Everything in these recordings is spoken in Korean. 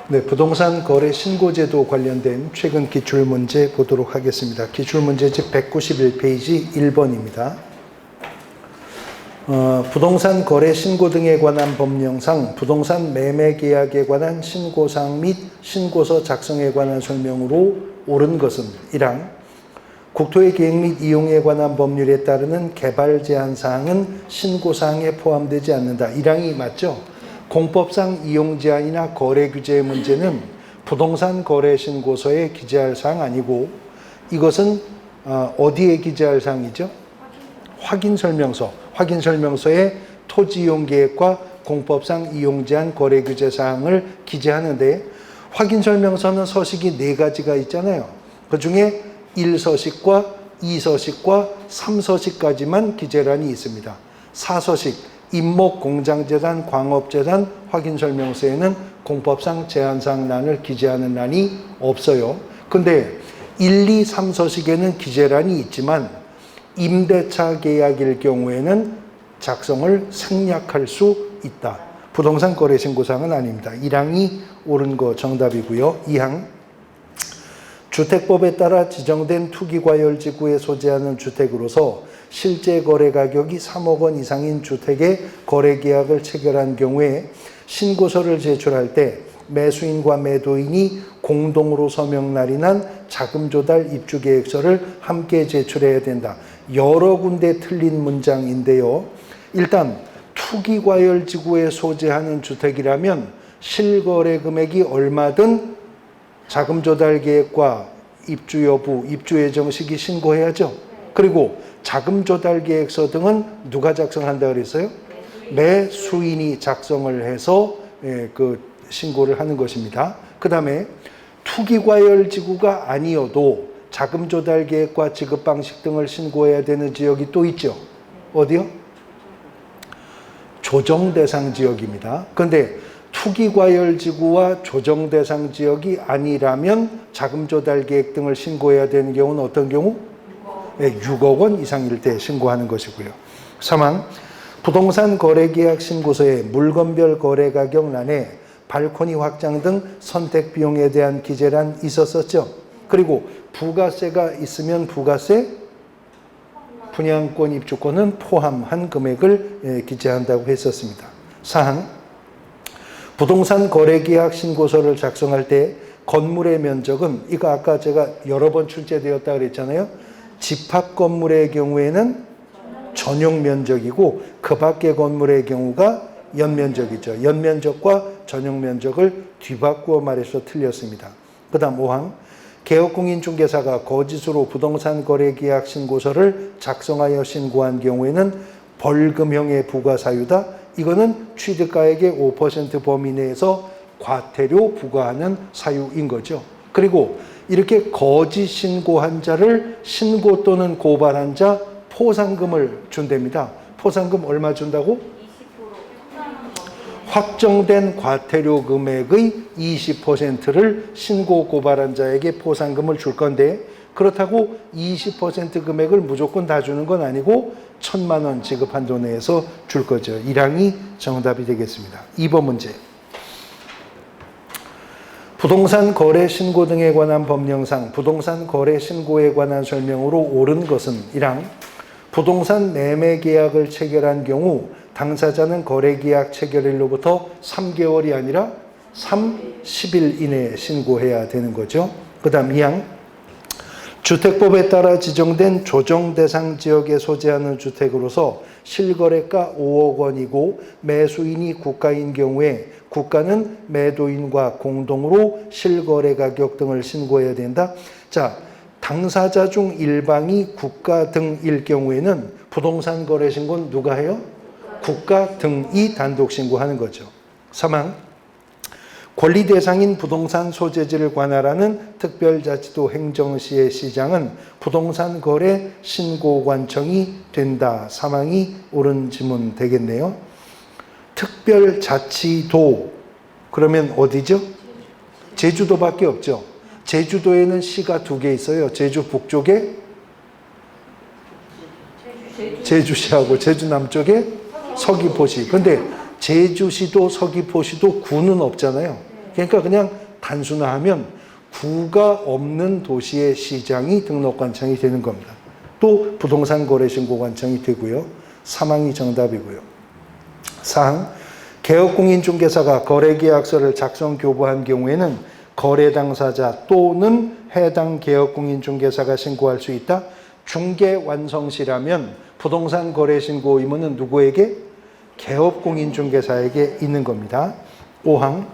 네, 부동산 거래 신고제도 관련된 최근 기출문제 보도록 하겠습니다. 기출문제집 191페이지 1번입니다. 부동산 거래 신고 등에 관한 법령상 부동산 매매 계약에 관한 신고사항 및 신고서 작성에 관한 설명으로 옳은 것은 1항 국토의 계획 및 이용에 관한 법률에 따르는 개발 제한 사항은 신고사항에 포함되지 않는다. 1항이 맞죠? 공법상 이용 제한이나 거래 규제의 문제는 부동산 거래 신고서에 기재할 사항 아니고 이것은 어디에 기재할 사항이죠? 확인 설명서. 확인 설명서에 토지 이용 계획과 공법상 이용 제한 거래 규제 사항을 기재하는데 확인 설명서는 서식이 4가지가 있잖아요. 그중에 1서식과 2서식과 3서식까지만 기재란이 있습니다. 4서식 임목 공장재단 광업재단 확인 설명서에는 공법상 제한사항란을 기재하는 란이 없어요. 근데 1, 2, 3서식에는 기재란이 있지만 임대차 계약일 경우에는 작성을 생략할 수 있다. 부동산 거래 신고사항은 아닙니다. 1항이 옳은 거 정답이고요. 2항 주택법에 따라 지정된 투기과열지구에 소재하는 주택으로서 실제 거래 가격이 3억 원 이상인 주택의 거래계약을 체결한 경우에 신고서를 제출할 때 매수인과 매도인이 공동으로 서명 날인한 자금조달 입주계획서를 함께 제출해야 된다. 여러 군데 틀린 문장인데요. 일단 투기과열지구에 소재하는 주택이라면 실거래 금액이 얼마든 자금조달 계획과 입주 여부, 입주 예정 시기 신고해야죠. 그리고 자금조달 계획서 등은 누가 작성한다 그랬어요? 매수인이 작성을 해서 신고를 하는 것입니다. 그 다음에 투기과열지구가 아니어도 자금조달 계획과 지급 방식 등을 신고해야 되는 지역이 또 있죠. 어디요? 조정대상 지역입니다. 그런데 투기과열지구와 조정대상 지역이 아니라면 자금조달 계획 등을 신고해야 되는 경우는 어떤 경우? 6억 원 이상일 때 신고하는 것이고요. 3항 부동산 거래계약 신고서에 물건별 거래가격란에 발코니 확장 등 선택 비용에 대한 기재란 있었었죠. 그리고 부가세가 있으면 부가세, 분양권 입주권은 포함한 금액을 기재한다고 했었습니다. 4항 부동산 거래계약 신고서를 작성할 때 건물의 면적은 이거 아까 제가 여러 번 출제되었다 그랬잖아요. 집합 건물의 경우에는 전용 면적이고 그 밖의 건물의 경우가 연면적이죠. 연면적과 전용 면적을 뒤바꾸어 말해서 틀렸습니다. 그 다음 5항 개업공인중개사가 거짓으로 부동산 거래계약 신고서를 작성하여 신고한 경우에는 벌금형의 부과사유다. 이거는 취득가액의 5% 범위 내에서 과태료 부과하는 사유인 거죠. 그리고 이렇게 거짓 신고한 자를 신고 또는 고발한 자 포상금을 준답니다. 포상금 얼마 준다고? 20%. 확정된 과태료 금액의 20%를 신고 고발한 자에게 포상금을 줄 건데 그렇다고 20% 금액을 무조건 다 주는 건 아니고 1,000만 원 지급 한도 내에서 줄 거죠. 1항이 정답이 되겠습니다. 2번 문제. 부동산 거래 신고 등에 관한 법령상 부동산 거래 신고에 관한 설명으로 옳은 것은 1항 부동산 매매 계약을 체결한 경우 당사자는 거래 계약 체결일로부터 3개월이 아니라 30일 이내에 신고해야 되는 거죠. 그 다음 2항 주택법에 따라 지정된 조정 대상 지역에 소재하는 주택으로서 실거래가 5억 원이고 매수인이 국가인 경우에 국가는 매도인과 공동으로 실거래 가격 등을 신고해야 된다. 자, 당사자 중 일방이 국가 등일 경우에는 부동산 거래 신고는 누가 해요? 국가 등이 단독 신고하는 거죠. 3항 권리 대상인 부동산 소재지를 관할하는 특별자치도 행정시의 시장은 부동산 거래 신고관청이 된다. 3항이 옳은 지문 되겠네요. 특별자치도 그러면 어디죠? 제주도밖에 없죠. 제주도에는 시가 2개 있어요. 제주 북쪽에 제주시하고 제주 남쪽에 서귀포시. 근데 제주시도 서귀포시도 구는 없잖아요. 그러니까 그냥 단순화하면 구가 없는 도시의 시장이 등록관청이 되는 겁니다. 또 부동산 거래신고관청이 되고요. 사망이 정답이고요. 사항, 개업공인중개사가 거래계약서를 작성 교부한 경우에는 거래 당사자 또는 해당 개업공인중개사가 신고할 수 있다. 중개 완성시라면 부동산 거래신고 의무는 누구에게? 개업공인중개사에게 있는 겁니다. 5항,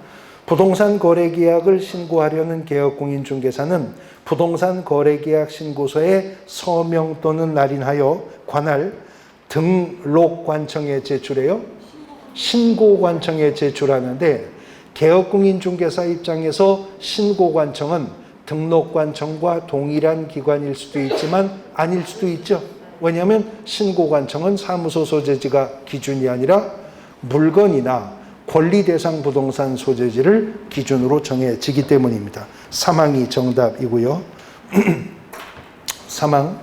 부동산 거래계약을 신고하려는 개업공인중개사는 부동산 거래계약 신고서에 서명 또는 날인하여 관할 등록관청에 제출해요. 신고관청에 제출하는데 개업공인중개사 입장에서 신고관청은 등록관청과 동일한 기관일 수도 있지만 아닐 수도 있죠. 왜냐하면 신고관청은 사무소 소재지가 기준이 아니라 물건이나 권리대상 부동산 소재지를 기준으로 정해지기 때문입니다. 사망이 정답이고요. 사망,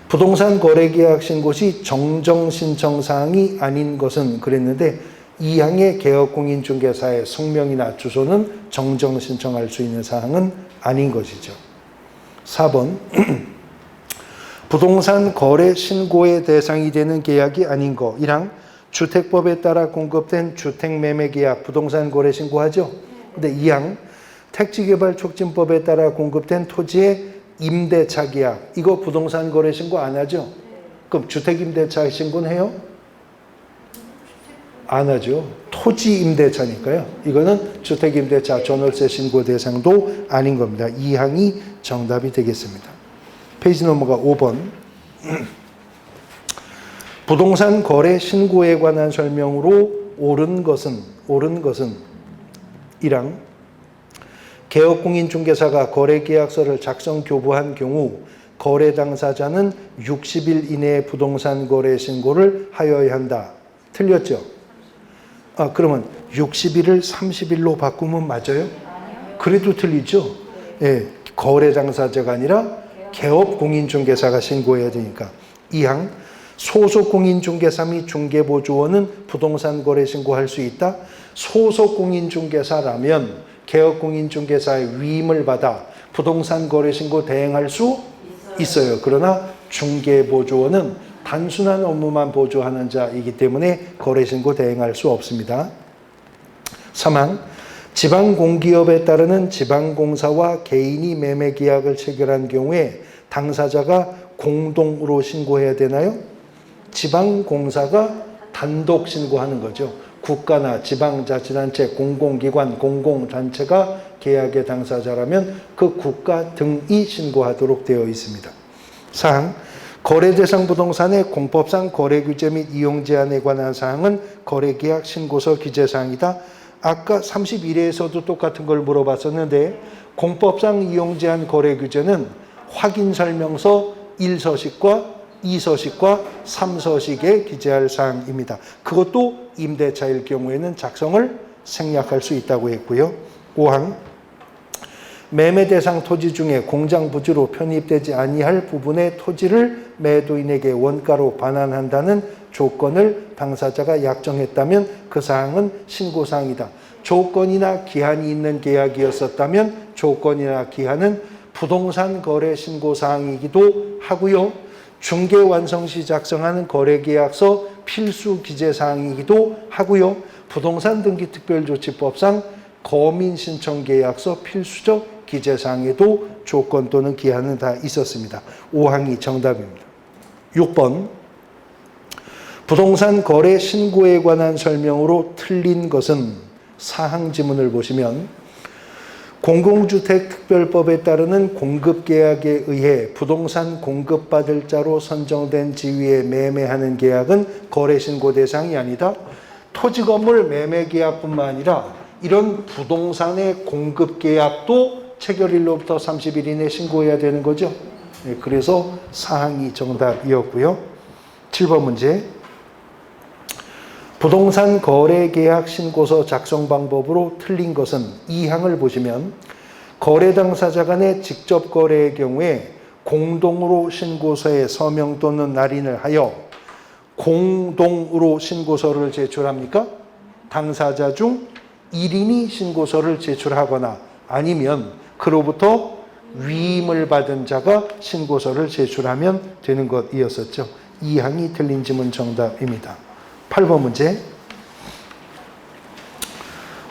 부동산 거래계약 신고 시 정정신청사항이 아닌 것은 그랬는데 2항의 개업공인중개사의 성명이나 주소는 정정신청할 수 있는 사항은 아닌 것이죠. 4번, 부동산 거래 신고의 대상이 되는 계약이 아닌 거. 1항, 주택법에 따라 공급된 주택매매계약 부동산 거래 신고하죠. 근데 2항, 택지개발촉진법에 따라 공급된 토지의 임대차 계약, 이거 부동산 거래 신고 안 하죠? 그럼 주택임대차 신고는 해요? 안 하죠. 토지 임대차니까요. 이거는 주택임대차 전월세 신고 대상도 아닌 겁니다. 2항이 정답이 되겠습니다. 페이지 넘어가 5번. 부동산 거래 신고에 관한 설명으로 옳은 것은 1항, 개업공인중개사가 거래계약서를 작성 교부한 경우 거래 당사자는 60일 이내에 부동산 거래 신고를 하여야 한다. 틀렸죠? 그러면 60일을 30일로 바꾸면 맞아요? 그래도 틀리죠? 예, 거래 당사자가 아니라 개업공인중개사가 신고해야 되니까. 2항, 소속공인중개사 및 중개보조원은 부동산 거래 신고할 수 있다. 소속공인중개사라면 개업공인중개사의 위임을 받아 부동산 거래 신고 대행할 수 있어요. 그러나 중개보조원은 단순한 업무만 보조하는 자이기 때문에 거래 신고 대행할 수 없습니다. 3항, 지방공기업에 따르는 지방공사와 개인이 매매계약을 체결한 경우에 당사자가 공동으로 신고해야 되나요? 지방공사가 단독 신고하는 거죠. 국가나 지방자치단체, 공공기관, 공공단체가 계약의 당사자라면 그 국가 등이 신고하도록 되어 있습니다. 4항, 거래대상 부동산의 공법상 거래규제 및 이용제한에 관한 사항은 거래계약 신고서 기재사항이다. 아까 31회에서도 똑같은 걸 물어봤었는데 공법상 이용제한 거래규제는 확인설명서 1서식과 2서식과 3서식에 기재할 사항입니다. 그것도 임대차일 경우에는 작성을 생략할 수 있다고 했고요. 5항, 매매 대상 토지 중에 공장 부지로 편입되지 아니할 부분의 토지를 매도인에게 원가로 반환한다는 조건을 당사자가 약정했다면 그 사항은 신고사항이다. 조건이나 기한이 있는 계약이었었다면 조건이나 기한은 부동산 거래 신고사항이기도 하고요. 중개 완성 시 작성하는 거래계약서 필수 기재사항이기도 하고요. 부동산 등기특별조치법상 거민신청계약서 필수적 기재사항에도 조건 또는 기한은 다 있었습니다. 5항이 정답입니다. 6번, 부동산 거래 신고에 관한 설명으로 틀린 것은 4항 지문을 보시면 공공주택특별법에 따르는 공급계약에 의해 부동산 공급받을 자로 선정된 지위에 매매하는 계약은 거래신고 대상이 아니다. 토지건물 매매계약뿐만 아니라 이런 부동산의 공급계약도 체결일로부터 30일 이내 신고해야 되는 거죠. 그래서 4항이 정답이었고요. 7번 문제. 부동산 거래계약 신고서 작성 방법으로 틀린 것은 2항을 보시면 거래 당사자 간의 직접 거래의 경우에 공동으로 신고서에 서명 또는 날인을 하여 공동으로 신고서를 제출합니까? 당사자 중 1인이 신고서를 제출하거나 아니면 그로부터 위임을 받은 자가 신고서를 제출하면 되는 것이었었죠. 2항이 틀린 지문 정답입니다. 8번 문제.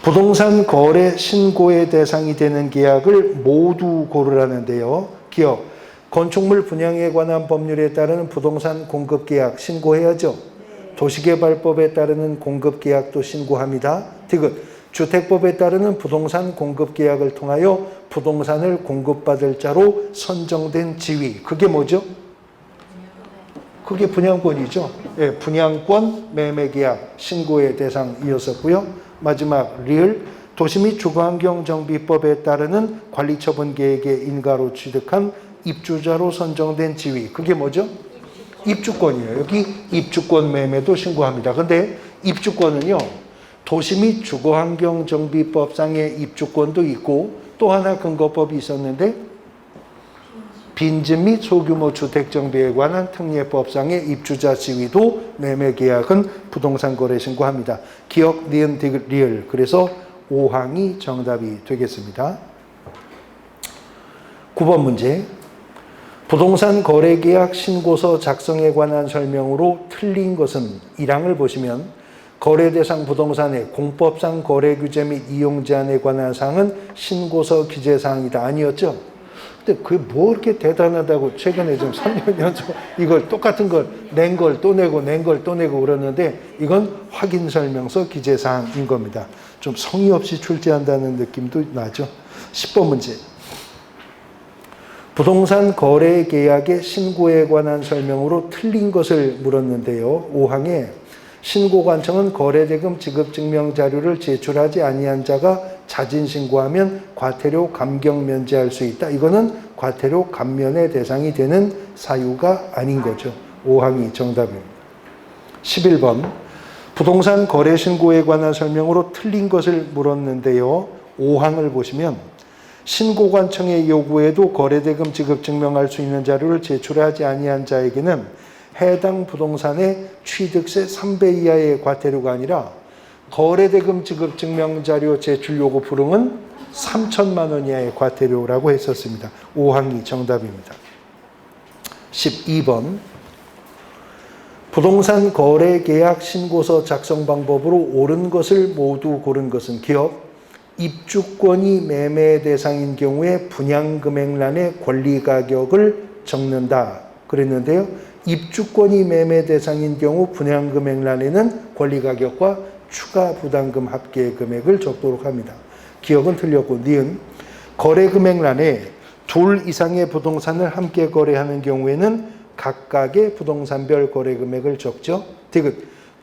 부동산 거래 신고의 대상이 되는 계약을 모두 고르라는데요. 기억, 건축물 분양에 관한 법률에 따르는 부동산 공급계약 신고해야죠. 도시개발법에 따르는 공급계약도 신고합니다. 디귿, 주택법에 따르는 부동산 공급계약을 통하여 부동산을 공급받을 자로 선정된 지위. 그게 뭐죠? 그게 분양권이죠. 예, 분양권 매매계약 신고의 대상이었었고요. 마지막 리을, 도시 및 주거환경정비법에 따르는 관리처분계획의 인가로 취득한 입주자로 선정된 지위. 그게 뭐죠? 입주권이에요. 여기 입주권 매매도 신고합니다. 근데 입주권은요, 도시 및 주거환경정비법상의 입주권도 있고 또 하나 근거법이 있었는데 빈집 및 소규모 주택정비에 관한 특례법상의 입주자 지위도 매매계약은 부동산 거래 신고합니다. 기억, 니은, 디귿, 리을. 그래서 5항이 정답이 되겠습니다. 9번 문제. 부동산 거래계약 신고서 작성에 관한 설명으로 틀린 것은 1항을 보시면 거래 대상 부동산의 공법상 거래 규제 및 이용 제한에 관한 사항은 신고서 기재 사항이다. 아니었죠? 근데 그게 뭐 이렇게 대단하다고 최근에 좀 3년 연속 이걸 똑같은 걸 낸 걸 또 내고 낸 걸 또 내고 그러는데 이건 확인 설명서 기재 사항인 겁니다. 좀 성의 없이 출제한다는 느낌도 나죠. 10번 문제. 부동산 거래 계약의 신고에 관한 설명으로 틀린 것을 물었는데요. 5항에 신고관청은 거래대금 지급증명 자료를 제출하지 아니한 자가 자진신고하면 과태료 감경 면제할 수 있다. 이거는 과태료 감면의 대상이 되는 사유가 아닌 거죠. 5항이 정답입니다. 11번. 부동산 거래 신고에 관한 설명으로 틀린 것을 물었는데요. 5항을 보시면 신고관청의 요구에도 거래대금 지급 증명할 수 있는 자료를 제출하지 아니한 자에게는 해당 부동산의 취득세 3배 이하의 과태료가 아니라 거래대금 지급 증명자료 제출 요구 불응은 3천만 원 이하의 과태료라고 했었습니다. 5항이 정답입니다. 12번. 부동산 거래 계약 신고서 작성 방법으로 옳은 것을 모두 고른 것은 기업, 입주권이 매매 대상인 경우에 분양금액란에 권리가격을 적는다. 그랬는데요. 입주권이 매매 대상인 경우 분양금액란에는 권리가격과 추가 부담금 합계 금액을 적도록 합니다. 기억은 틀렸고 니은, 거래금액란에 둘 이상의 부동산을 함께 거래하는 경우에는 각각의 부동산별 거래금액을 적죠. 디귿,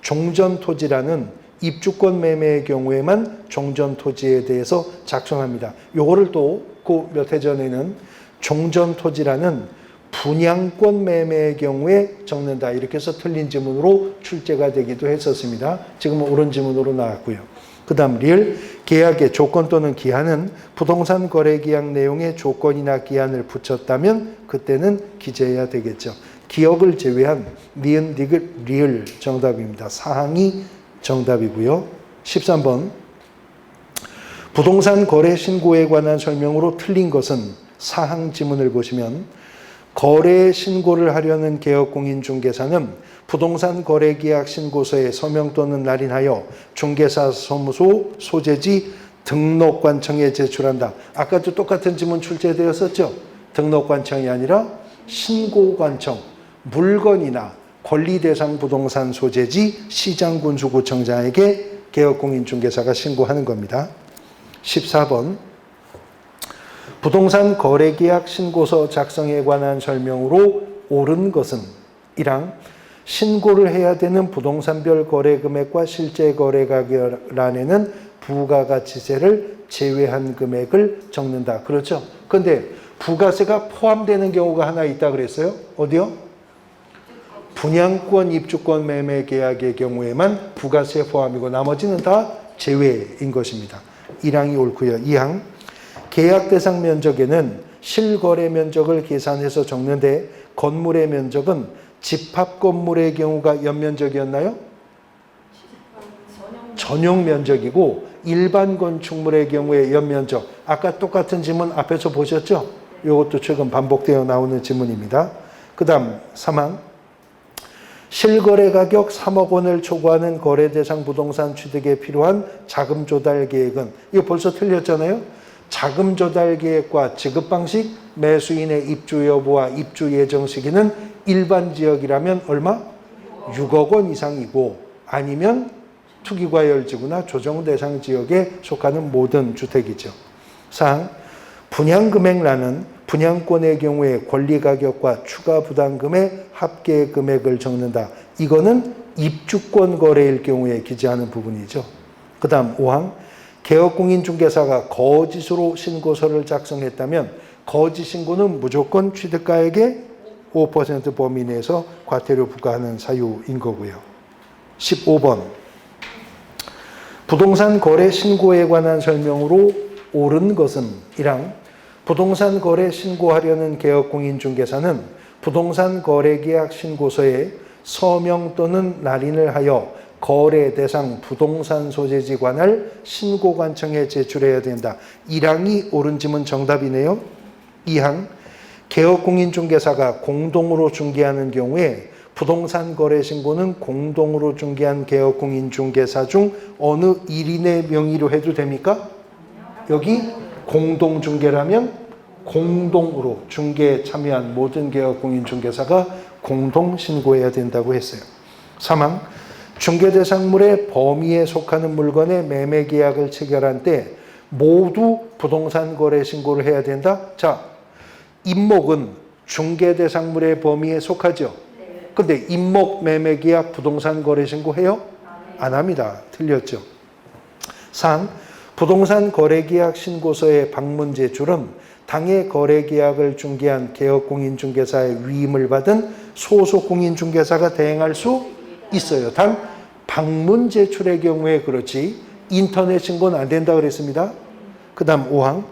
종전토지라는 입주권 매매의 경우에만 종전토지에 대해서 작성합니다. 요거를 또 그 몇 해 전에는 종전토지라는 분양권 매매의 경우에 적는다. 이렇게 해서 틀린 지문으로 출제가 되기도 했었습니다. 지금은 옳은 지문으로 나왔고요. 그 다음 리을, 계약의 조건 또는 기한은 부동산 거래 계약 내용에 조건이나 기한을 붙였다면 그때는 기재해야 되겠죠. 기억을 제외한 니은, 디귿, 리을 정답입니다. 4항이 정답이고요. 13번. 부동산 거래 신고에 관한 설명으로 틀린 것은 4항 지문을 보시면 거래 신고를 하려는 개업공인중개사는 부동산 거래계약 신고서에 서명 또는 날인하여 중개사 사무소 소재지 등록관청에 제출한다. 아까도 똑같은 지문 출제되었었죠. 등록관청이 아니라 신고관청, 물건이나 권리대상 부동산 소재지 시장군수구청장에게 개업공인중개사가 신고하는 겁니다. 14번. 부동산 거래계약 신고서 작성에 관한 설명으로 옳은 것은 1항, 신고를 해야 되는 부동산별 거래금액과 실제 거래가격란에는 부가가치세를 제외한 금액을 적는다. 그렇죠? 그런데 부가세가 포함되는 경우가 하나 있다 그랬어요. 어디요? 분양권, 입주권 매매 계약의 경우에만 부가세 포함이고 나머지는 다 제외인 것입니다. 1항이 옳고요. 2항. 계약 대상 면적에는 실거래 면적을 계산해서 적는데 건물의 면적은 집합 건물의 경우가 연면적이었나요? 전용 면적이고 일반 건축물의 경우에 연면적. 아까 똑같은 지문 앞에서 보셨죠? 이것도 최근 반복되어 나오는 지문입니다. 그 다음 3항. 실거래 가격 3억 원을 초과하는 거래 대상 부동산 취득에 필요한 자금 조달 계획은, 이거 벌써 틀렸잖아요. 자금 조달 계획과 지급 방식, 매수인의 입주 여부와 입주 예정 시기는 일반 지역이라면 얼마? 6억 원 이상이고, 아니면 투기과열지구나 조정 대상 지역에 속하는 모든 주택이죠. 4항. 분양금액란은 분양권의 경우에 권리가격과 추가 부담금의 합계 금액을 적는다. 이거는 입주권 거래일 경우에 기재하는 부분이죠. 그 다음 5항. 개업공인중개사가 거짓으로 신고서를 작성했다면 거짓 신고는 무조건 취득가액의 5% 범위 내에서 과태료 부과하는 사유인 거고요. 15번. 부동산 거래 신고에 관한 설명으로 옳은 것은 1항. 부동산 거래 신고하려는 개업공인중개사는 부동산 거래계약 신고서에 서명 또는 날인을 하여 거래 대상 부동산 소재지 관할 신고관청에 제출해야 된다. 1항이 옳은 지문 정답이네요. 2항. 개업공인중개사가 공동으로 중개하는 경우에 부동산 거래 신고는 공동으로 중개한 개업공인중개사 중 어느 1인의 명의로 해도 됩니까? 여기 공동중개라면 공동으로 중개에 참여한 모든 개업공인중개사가 공동 신고해야 된다고 했어요. 3항. 중개대상물의 범위에 속하는 물건의 매매계약을 체결한 때 모두 부동산 거래 신고를 해야 된다. 자, 임목은 중개대상물의 범위에 속하죠. 근데 임목 매매계약 부동산 거래 신고해요? 안 합니다. 틀렸죠. 4항. 부동산 거래계약 신고서의 방문 제출은 당해 거래계약을 중개한 개업공인중개사의 위임을 받은 소속공인중개사가 대행할 수 있어요. 단 방문 제출의 경우에 그렇지 인터넷 신고는 안 된다 그랬습니다. 그 다음 5항.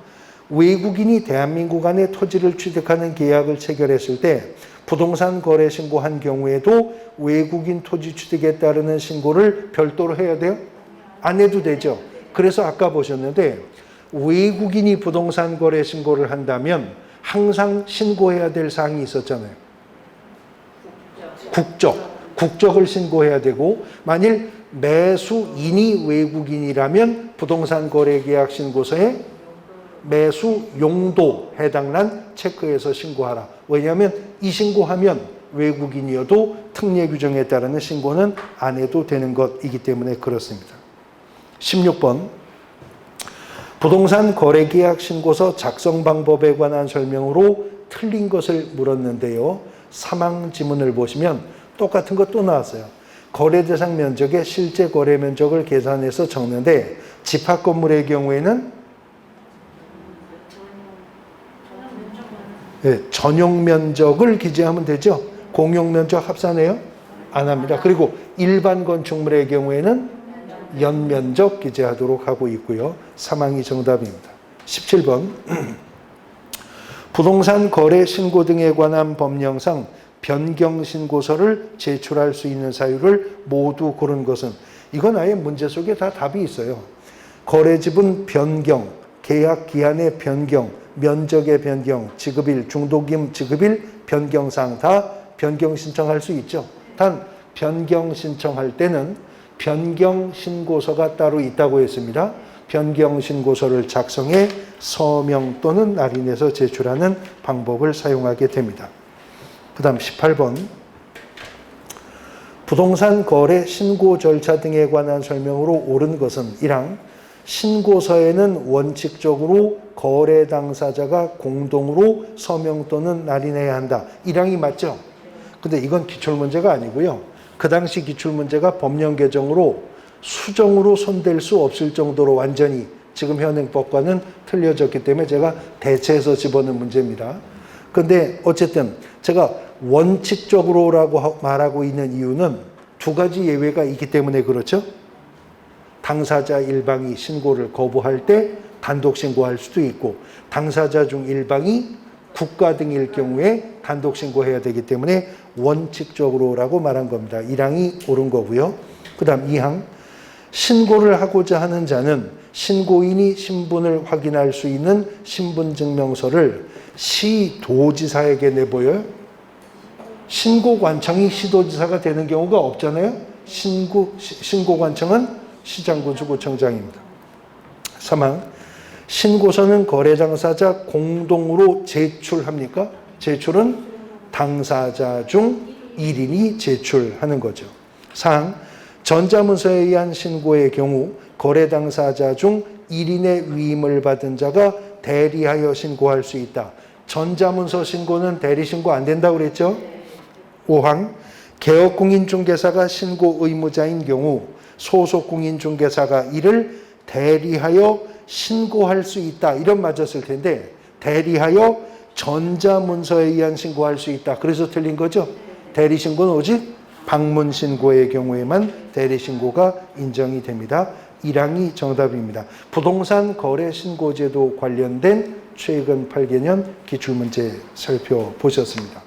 외국인이 대한민국 안에 토지를 취득하는 계약을 체결했을 때 부동산 거래 신고한 경우에도 외국인 토지 취득에 따르는 신고를 별도로 해야 돼요? 안 해도 되죠. 그래서 아까 보셨는데 외국인이 부동산 거래 신고를 한다면 항상 신고해야 될 사항이 있었잖아요. 국적을 신고해야 되고, 만일 매수인이 외국인이라면 부동산 거래 계약 신고서에 매수 용도 해당란 체크해서 신고하라. 왜냐하면 이 신고하면 외국인이어도 특례 규정에 따르는 신고는 안 해도 되는 것이기 때문에 그렇습니다. 16번. 부동산 거래계약 신고서 작성 방법에 관한 설명으로 틀린 것을 물었는데요. 3항 지문을 보시면 똑같은 것 또 나왔어요. 거래 대상 면적의 실제 거래 면적을 계산해서 적는데 집합 건물의 경우에는 전용 면적을 기재하면 되죠. 공용 면적 합산해요? 안 합니다. 그리고 일반 건축물의 경우에는 연면적 기재하도록 하고 있고요. 3항이 정답입니다. 17번. 부동산 거래 신고 등에 관한 법령상 변경 신고서를 제출할 수 있는 사유를 모두 고른 것은, 이건 아예 문제 속에 다 답이 있어요. 거래지분 변경, 계약 기한의 변경, 면적의 변경, 지급일, 중도금 지급일 변경사항 다 변경 신청할 수 있죠. 단 변경 신청할 때는 변경 신고서가 따로 있다고 했습니다. 변경 신고서를 작성해 서명 또는 날인해서 제출하는 방법을 사용하게 됩니다. 그 다음 18번. 부동산 거래 신고 절차 등에 관한 설명으로 옳은 것은 1항. 신고서에는 원칙적으로 거래 당사자가 공동으로 서명 또는 날인해야 한다. 1항이 맞죠? 근데 이건 기출문제가 아니고요. 그 당시 기출문제가 법령 개정으로 수정으로 손댈 수 없을 정도로 완전히 지금 현행법과는 틀려졌기 때문에 제가 대체해서 집어넣은 문제입니다. 근데 어쨌든 제가 원칙적으로라고 말하고 있는 이유는 두 가지 예외가 있기 때문에 그렇죠. 당사자 일방이 신고를 거부할 때 단독 신고할 수도 있고, 당사자 중 일방이 국가 등일 경우에 단독 신고해야 되기 때문에 원칙적으로라고 말한 겁니다. 1항이 옳은 거고요. 그 다음 2항. 신고를 하고자 하는 자는 신고인이 신분을 확인할 수 있는 신분증명서를 시도지사에게 내보여요. 신고관청이 시도지사가 되는 경우가 없잖아요. 신고관청은 시장군수구청장입니다. 3항 신고서는 거래당사자 공동으로 제출합니까? 제출은 당사자 중 1인이 제출하는 거죠. 4항 전자문서에 의한 신고의 경우 거래 당사자 중 1인의 위임을 받은 자가 대리하여 신고할 수 있다. 전자문서 신고는 대리신고 안 된다고 그랬죠? 5항 개업공인중개사가 신고 의무자인 경우 소속공인중개사가 이를 대리하여 신고할 수 있다. 이런 맞았을 텐데 대리하여 전자문서에 의한 신고할 수 있다. 그래서 틀린 거죠? 대리신고는 오직 방문신고의 경우에만 대리신고가 인정이 됩니다. 1항이 정답입니다. 부동산 거래신고제도 관련된 최근 8개년 기출문제 살펴보셨습니다.